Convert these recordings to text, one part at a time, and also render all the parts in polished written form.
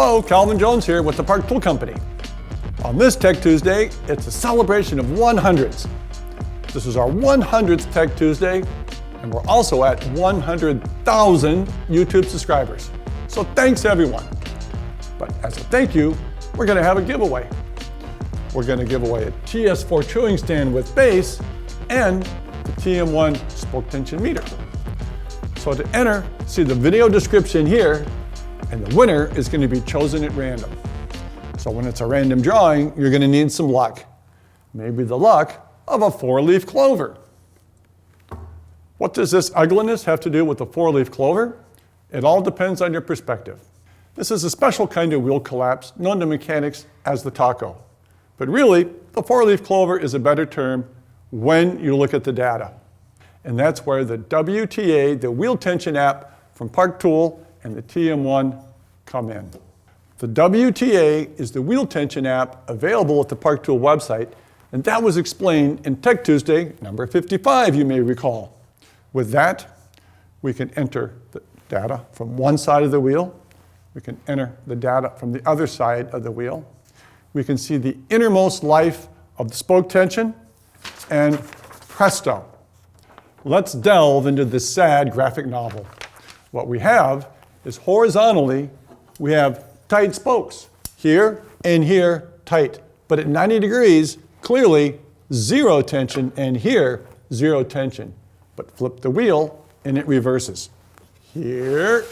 Hello, Calvin Jones here with the Park Tool Company. On this Tech Tuesday, it's a celebration of 100s. This is our 100th Tech Tuesday, and we're also at 100,000 YouTube subscribers. So thanks everyone. But as a thank you, we're gonna have a giveaway. We're gonna give away a TS-4 chewing stand with base and the TM1 spoke tension meter. So to enter, see the video description here, and the winner is going to be chosen at random. So when it's a random drawing, you're going to need some luck. Maybe the luck of a 4-leaf clover. What does this ugliness have to do with the 4-leaf clover? It all depends on your perspective. This is a special kind of wheel collapse known to mechanics as the taco. But really, the 4-leaf clover is a better term when you look at the data. And that's where the WTA, the wheel tension app from Park Tool, and the TM1 come in. The WTA is the wheel tension app available at the Park Tool website, and that was explained in Tech Tuesday, number 55, you may recall. With that, we can enter the data from one side of the wheel. We can enter the data from the other side of the wheel. We can see the innermost life of the spoke tension, and presto. Let's delve into this sad graphic novel. What we have is horizontally, we have tight spokes. Here and here, tight. But at 90 degrees, clearly zero tension, and here, zero tension. But flip the wheel and it reverses. Here,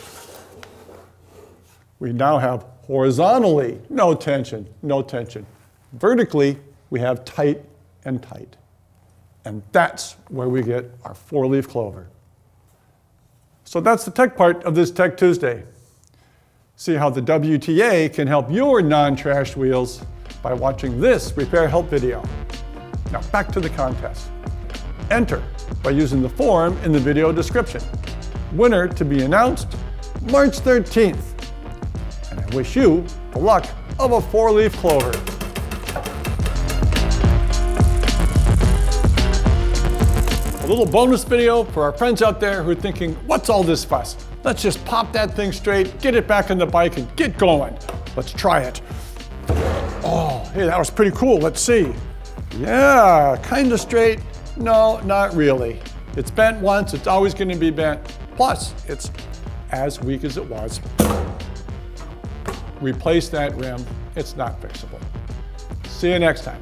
we now have horizontally, no tension, no tension. Vertically, we have tight and tight. And that's where we get our 4-leaf clover. So that's the tech part of this Tech Tuesday. See how the WTA can help your non-trashed wheels by watching this repair help video. Now back to the contest. Enter by using the form in the video description. Winner to be announced March 13th. And I wish you the luck of a 4-leaf clover. A little bonus video for our friends out there who are thinking, what's all this fuss? Let's just pop that thing straight, get it back on the bike, and get going. Let's try it. Oh, hey, that was pretty cool. Let's see. Yeah, kind of straight. No, not really. It's bent once, it's always going to be bent. Plus, it's as weak as it was. Replace that rim. It's not fixable. See you next time.